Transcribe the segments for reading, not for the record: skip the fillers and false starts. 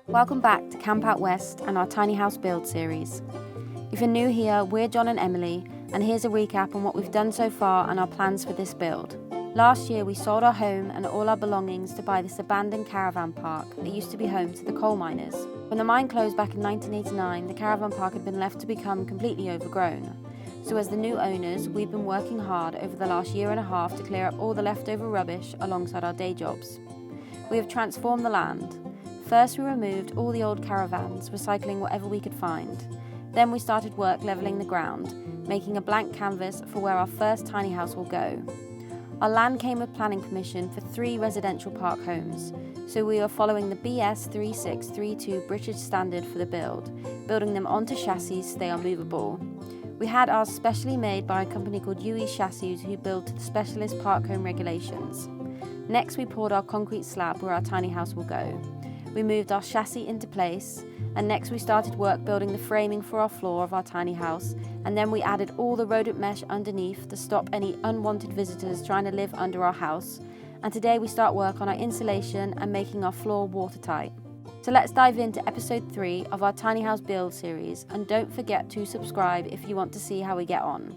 Welcome back to Camp Out West and our tiny house build series. If you're new here, we're John and Emily, and here's a recap on what we've done so far and our plans for this build. Last year we sold our home and all our belongings to buy this abandoned caravan park that used to be home to the coal miners. When the mine closed back in 1989, the caravan park had been left to become completely overgrown. So as the new owners, we've been working hard over the last year and a half to clear up all the leftover rubbish alongside our day jobs. We have transformed the land. First we removed all the old caravans, recycling whatever we could find. Then we started work levelling the ground, making a blank canvas for where our first tiny house will go. Our land came with planning permission for 3 residential park homes, so we are following the BS 3632 British standard for the build, building them onto chassis so they are movable. We had ours specially made by a company called UE Chassis who build to the specialist park home regulations. Next we poured our concrete slab where our tiny house will go. We moved our chassis into place, and next we started work building the framing for our floor of our tiny house, and then we added all the rodent mesh underneath to stop any unwanted visitors trying to live under our house. And today we start work on our insulation and making our floor watertight. So let's dive into episode 3 of our tiny house build series, and don't forget to subscribe if you want to see how we get on.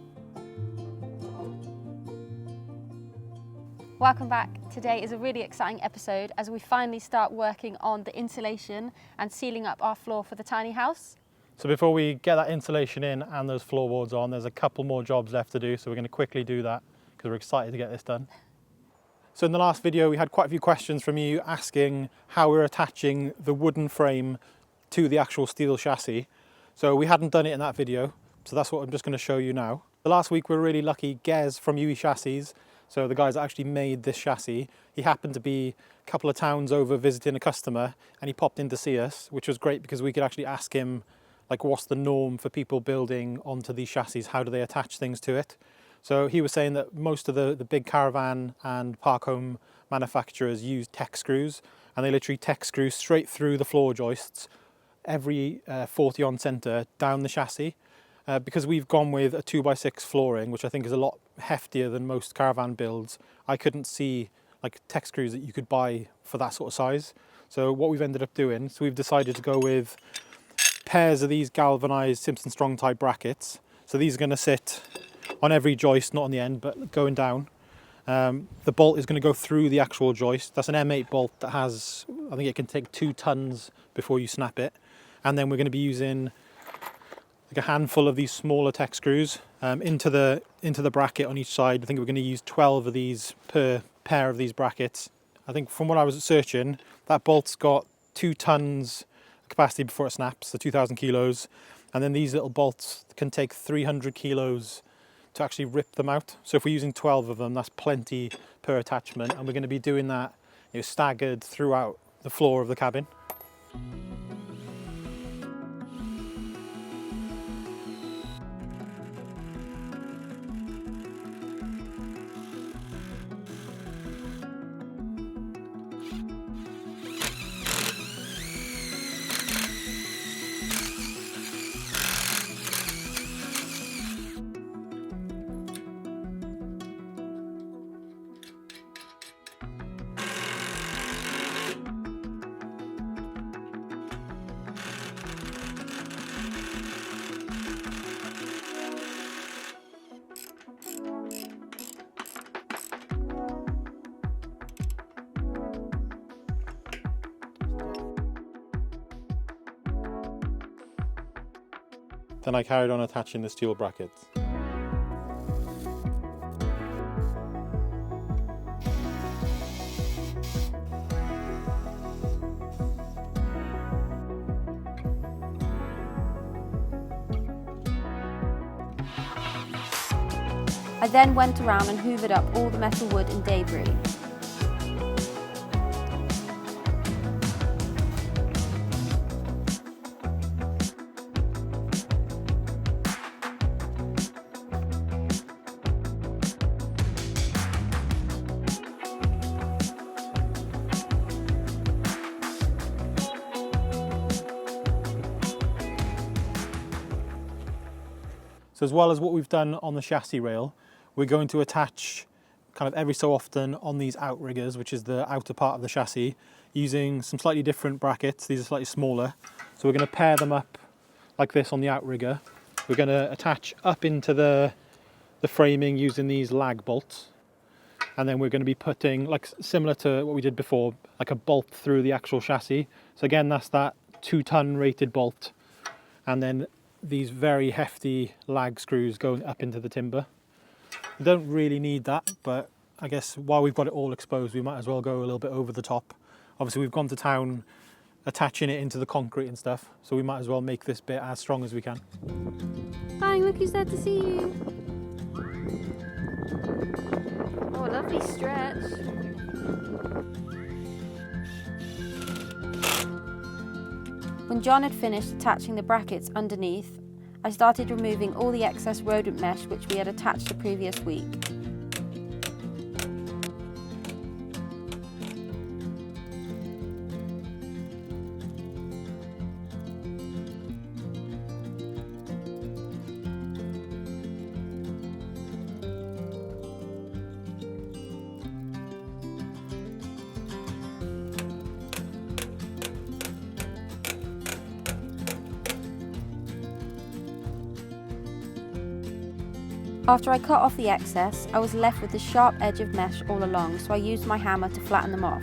Welcome back. Today is a really exciting episode as we finally start working on the insulation and sealing up our floor for the tiny house. So before we get that insulation in and those floorboards on, there's a couple more jobs left to do, so we're going to quickly do that because we're excited to get this done. So in the last video we had quite a few questions from you asking how we're attaching the wooden frame to the actual steel chassis. So we hadn't done it in that video, so that's what I'm just going to show you now. The last week we were really lucky. Gez from UE Chassis, so the guys that actually made this chassis, he happened to be a couple of towns over visiting a customer, and he popped in to see us, which was great because we could actually ask him like what's the norm for people building onto these chassis, how do they attach things to it. So he was saying that most of the big caravan and park home manufacturers use tech screws, and they literally tech screw straight through the floor joists every 40 on centre down the chassis. Because we've gone with a 2x6 flooring, which I think is a lot heftier than most caravan builds, I couldn't see like tech screws that you could buy for that sort of size. So what we've ended up doing, so we've decided to go with pairs of these galvanised Simpson Strong type brackets. So these are going to sit on every joist, not on the end, but going down. The bolt is going to go through the actual joist. That's an M8 bolt that has, I think it can take 2 tons before you snap it. And then we're going to be using like a handful of these smaller tech screws into the bracket on each side. I think we're going to use 12 of these per pair of these brackets. I think from what I was searching, that bolt's got 2 tons capacity before it snaps, so 2,000 kilos. And then these little bolts can take 300 kilos to actually rip them out. So if we're using 12 of them, that's plenty per attachment, and we're going to be doing that, you know, staggered throughout the floor of the cabin. Then I carried on attaching the steel brackets. I then went around and hoovered up all the metal wood and debris. So as well as what we've done on the chassis rail, we're going to attach kind of every so often on these outriggers, which is the outer part of the chassis, using some slightly different brackets. These are slightly smaller. So we're going to pair them up like this on the outrigger. We're going to attach up into the framing using these lag bolts. And then we're going to be putting, like similar to what we did before, like a bolt through the actual chassis. So again, that's that 2-ton rated bolt. And then these very hefty lag screws going up into the timber. We don't really need that, but I guess while we've got it all exposed, we might as well go a little bit over the top. Obviously, we've gone to town attaching it into the concrete and stuff, so we might as well make this bit as strong as we can. Hi, look who's there to see you. Oh, lovely stretch. When John had finished attaching the brackets underneath, I started removing all the excess rodent mesh which we had attached the previous week. After I cut off the excess, I was left with the sharp edge of mesh all along, so I used my hammer to flatten them off.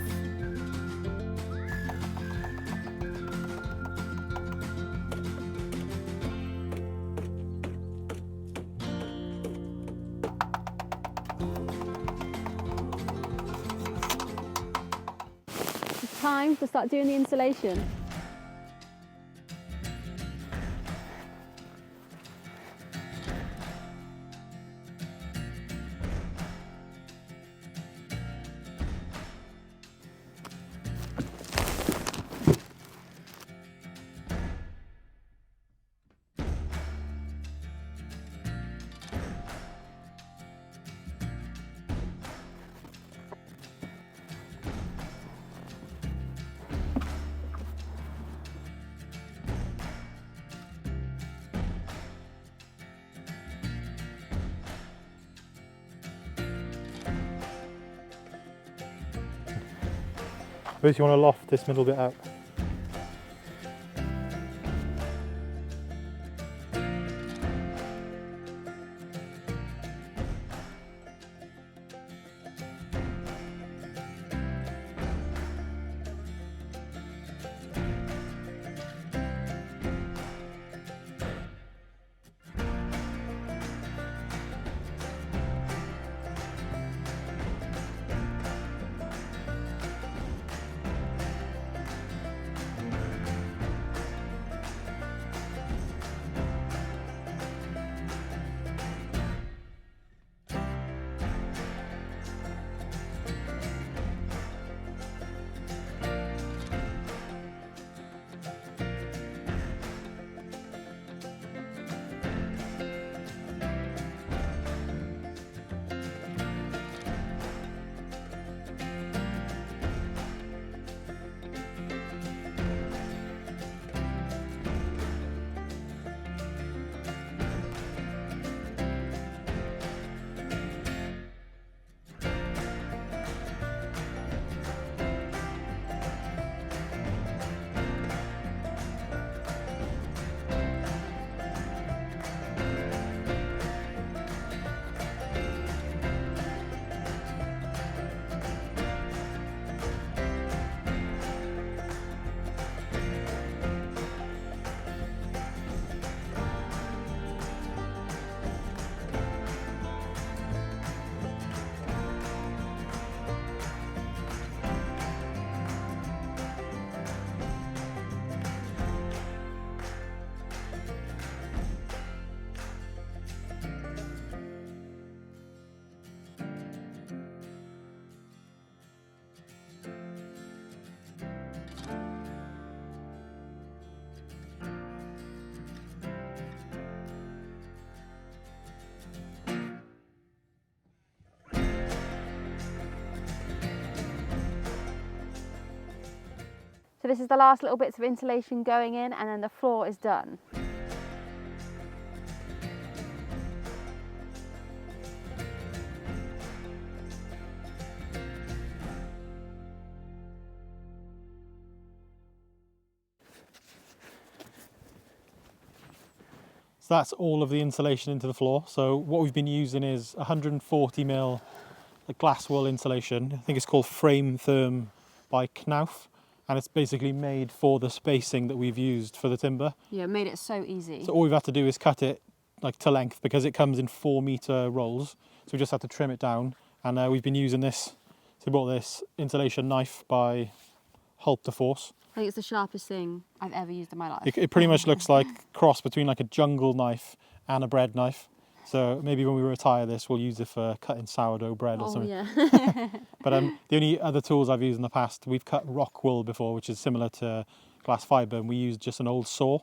It's time to start doing the insulation. First, you want to loft this middle bit out. So this is the last little bits of insulation going in, and then the floor is done. So that's all of the insulation into the floor. So what we've been using is 140mm glass wool insulation. I think it's called Frame Therm by Knauf, and it's basically made for the spacing that we've used for the timber. Yeah, it made it so easy. So all we've had to do is cut it like to length, because it comes in 4-meter rolls. So we just have to trim it down, and we've been using this. So we bought this insulation knife by Hulp de Force. I think it's the sharpest thing I've ever used in my life. It pretty much looks like a cross between like a jungle knife and a bread knife. So maybe when we retire this, we'll use it for cutting sourdough bread or something. Yeah. But the only other tools I've used in the past, we've cut rock wool before, which is similar to glass fibre, and we used just an old saw,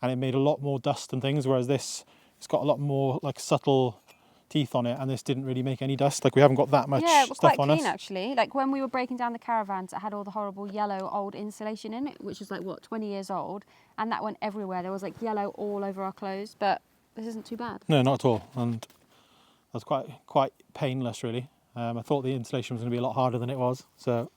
and it made a lot more dust and things, whereas this, it's got a lot more like subtle teeth on it, and this didn't really make any dust. Like we haven't got that much yeah, it was stuff quite on clean us. actually. Like when we were breaking down the caravans, it had all the horrible yellow old insulation in it, which is like what, 20 years old, and that went everywhere. There was like yellow all over our clothes, but this isn't too bad. No, not at all, and that's quite painless really. I thought the insulation was going to be a lot harder than it was. So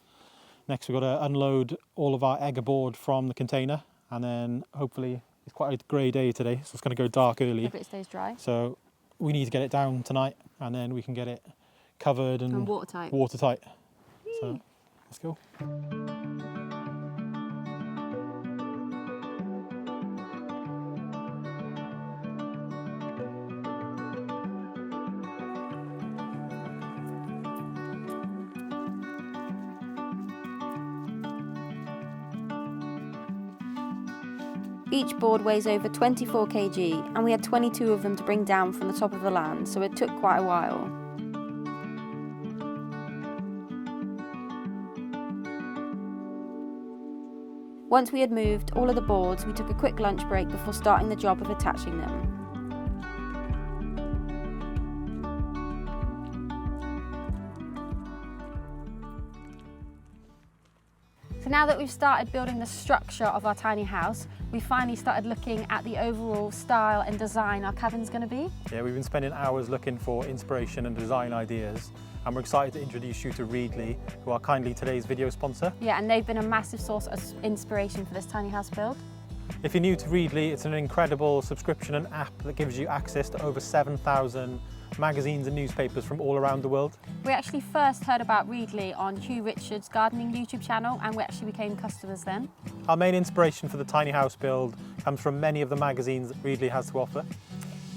next we've got to unload all of our egger board from the container, and then hopefully it's quite a grey day today, so it's going to go dark early. Hope it stays dry. So we need to get it down tonight, and then we can get it covered and watertight. Watertight. So let's go. Each board weighs over 24 kg, and we had 22 of them to bring down from the top of the land, so it took quite a while. Once we had moved all of the boards, we took a quick lunch break before starting the job of attaching them. So now that we've started building the structure of our tiny house, we finally started looking at the overall style and design our cabin's going to be. Yeah, we've been spending hours looking for inspiration and design ideas, and we're excited to introduce you to Readly, who are kindly today's video sponsor. Yeah, and they've been a massive source of inspiration for this tiny house build. If you're new to Readly, it's an incredible subscription and app that gives you access to over 7,000 magazines and newspapers from all around the world. We actually first heard about Readly on Hugh Richards' gardening YouTube channel, and we actually became customers then. Our main inspiration for the tiny house build comes from many of the magazines that Readly has to offer.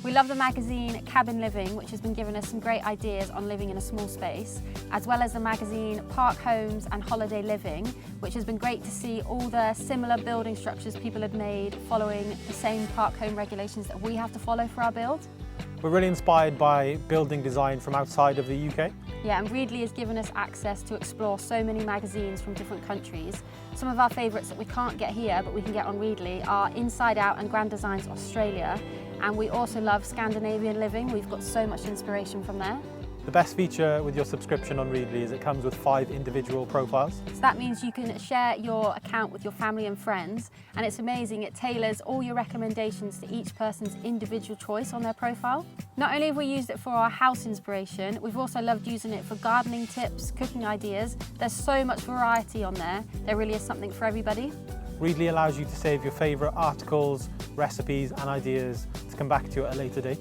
We love the magazine Cabin Living, which has been giving us some great ideas on living in a small space, as well as the magazine Park Homes and Holiday Living, which has been great to see all the similar building structures people had made following the same park home regulations that we have to follow for our build. We're really inspired by building design from outside of the UK. Yeah, and Readly has given us access to explore so many magazines from different countries. Some of our favourites that we can't get here but we can get on Readly are Inside Out and Grand Designs Australia, and we also love Scandinavian living. We've got so much inspiration from there. The best feature with your subscription on Readly is it comes with 5 individual profiles. So that means you can share your account with your family and friends, and it's amazing, it tailors all your recommendations to each person's individual choice on their profile. Not only have we used it for our house inspiration, we've also loved using it for gardening tips, cooking ideas. There's so much variety on there, there really is something for everybody. Readly allows you to save your favourite articles, recipes and ideas to come back to you at a later date.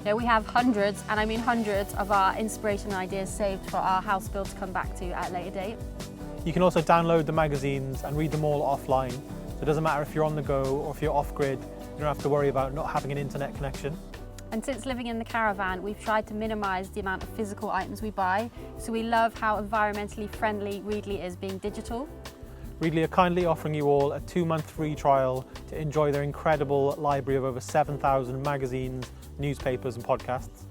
Yeah, we have hundreds, and I mean hundreds, of our inspiration ideas saved for our house build to come back to at a later date. You can also download the magazines and read them all offline. So it doesn't matter if you're on the go or if you're off-grid, you don't have to worry about not having an internet connection. And since living in the caravan, we've tried to minimise the amount of physical items we buy, so we love how environmentally friendly Readly is being digital. Readly are kindly offering you all a 2-month free trial to enjoy their incredible library of over 7,000 magazines, newspapers and podcasts.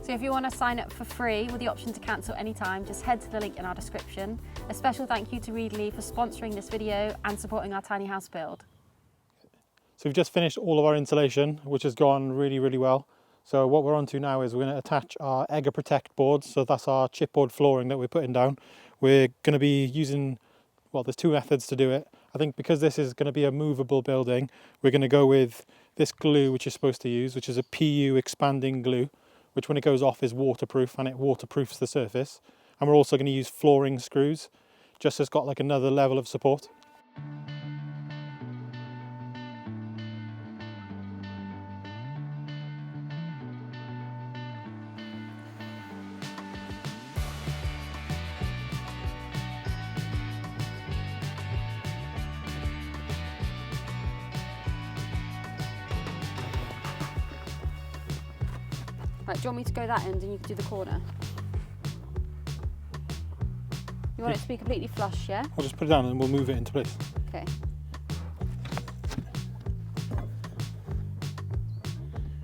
So if you want to sign up for free with the option to cancel anytime, just head to the link in our description. A special thank you to Readly for sponsoring this video and supporting our tiny house build. So we've just finished all of our insulation, which has gone really, really well. So what we're on to now is we're going to attach our Egger Protect boards. So that's our chipboard flooring that we're putting down. We're going to be using, well, there's 2 methods to do it. I think because this is going to be a movable building, we're going to go with this glue which you're supposed to use, which is a PU expanding glue, which when it goes off is waterproof, and it waterproofs the surface. And we're also going to use flooring screws, just so it's got like another level of support. Right, do you want me to go that end and you can do the corner? You want it to be completely flush, yeah? I'll just put it down and we'll move it into place. Okay.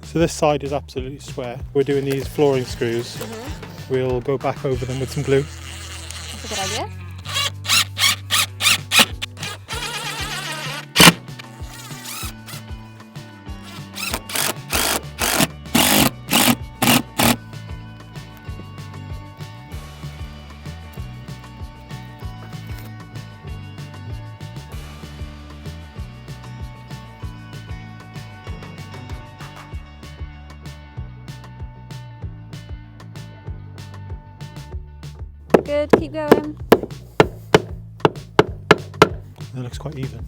So this side is absolutely square. We're doing these flooring screws. We'll go back over them with some glue. That's a good idea. Good, keep going. That looks quite even.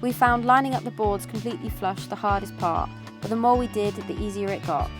We found lining up the boards completely flush the hardest part, but the more we did, the easier it got.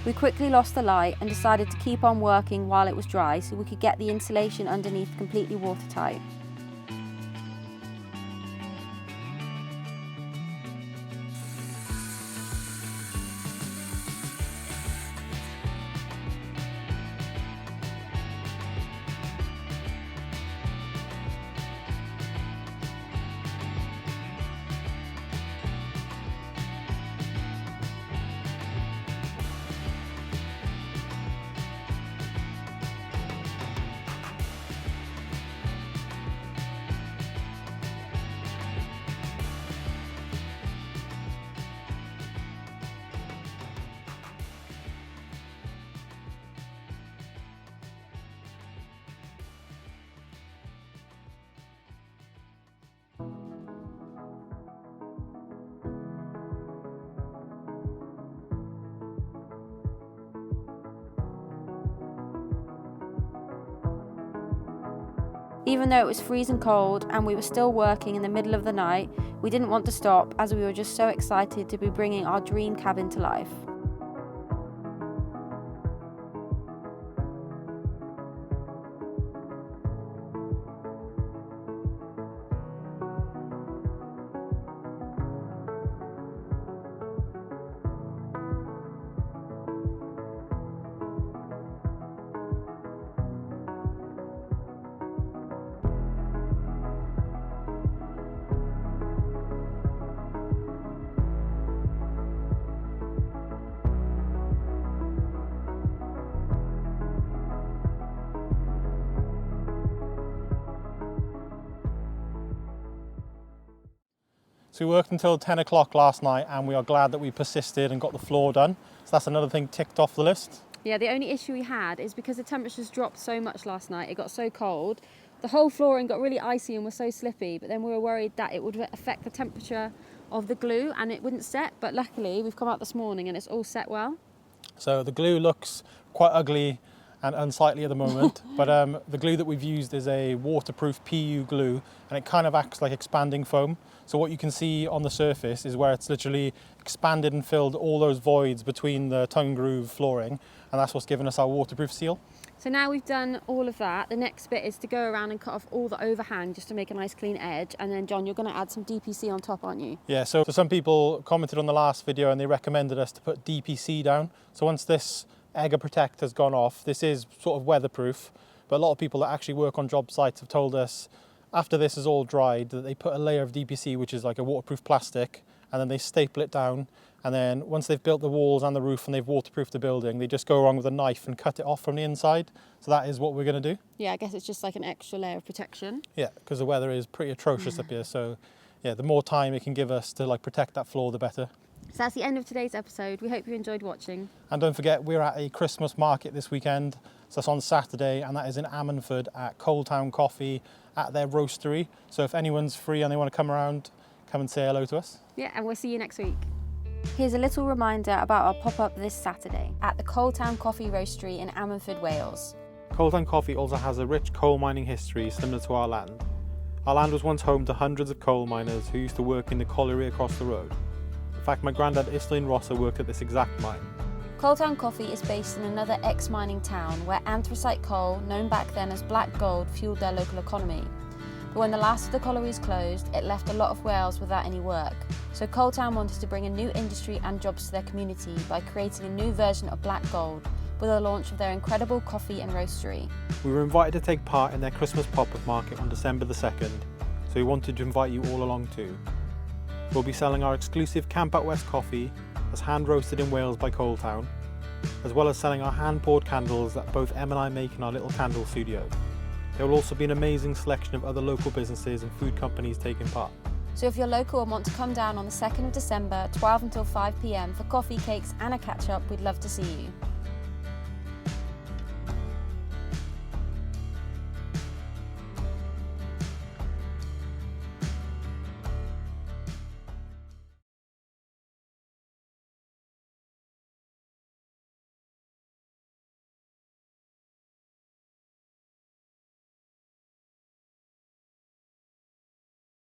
We quickly lost the light and decided to keep on working while it was dry so we could get the insulation underneath completely watertight. Even though it was freezing cold and we were still working in the middle of the night, we didn't want to stop as we were just so excited to be bringing our dream cabin to life. So we worked until 10 o'clock last night and we are glad that we persisted and got the floor done. So that's another thing ticked off the list. Yeah, the only issue we had is because the temperatures dropped so much last night, it got so cold, the whole flooring got really icy and was so slippy, but then we were worried that it would affect the temperature of the glue and it wouldn't set, but luckily we've come out this morning and it's all set well. So the glue looks quite ugly and unsightly at the moment, but the glue that we've used is a waterproof PU glue and it kind of acts like expanding foam. So what you can see on the surface is where it's literally expanded and filled all those voids between the tongue groove flooring, and that's what's given us our waterproof seal. So now we've done all of that, the next bit is to go around and cut off all the overhang just to make a nice clean edge, and then John, you're going to add some DPC on top, aren't you? Yeah, so some people commented on the last video and they recommended us to put DPC down. So once this Egger Protect has gone off, this is sort of weatherproof, but a lot of people that actually work on job sites have told us after this is all dried that they put a layer of DPC, which is like a waterproof plastic, and then they staple it down, and then once they've built the walls and the roof and they've waterproofed the building, they just go around with a knife and cut it off from the inside. So that is what we're going to do. Yeah, I guess it's just like an extra layer of protection. Yeah, because the weather is pretty atrocious up here, so yeah, the more time it can give us to like protect that floor, the better. So that's the end of today's episode. We hope you enjoyed watching. And don't forget, we're at a Christmas market this weekend. So that's on Saturday, and that is in Ammanford at Coaltown Coffee at their roastery. So if anyone's free and they want to come around, come and say hello to us. Yeah, and we'll see you next week. Here's a little reminder about our pop-up this Saturday at the Coaltown Coffee Roastery in Ammanford, Wales. Coaltown Coffee also has a rich coal mining history similar to our land. Our land was once home to hundreds of coal miners who used to work in the colliery across the road. In fact, my granddad Islin Rosser worked at this exact mine. Coaltown Coffee is based in another ex-mining town where anthracite coal, known back then as black gold, fueled their local economy. But when the last of the collieries closed, it left a lot of Wales without any work. So Coaltown wanted to bring a new industry and jobs to their community by creating a new version of black gold with the launch of their incredible coffee and roastery. We were invited to take part in their Christmas pop-up market on December the 2nd, so we wanted to invite you all along too. We'll be selling our exclusive Camp Out West coffee as hand roasted in Wales by Coaltown, as well as selling our hand poured candles that both Em and I make in our little candle studio. There will also be an amazing selection of other local businesses and food companies taking part. So if you're local and want to come down on the 2nd of December, 12 until 5 PM for coffee, cakes and a catch up, we'd love to see you.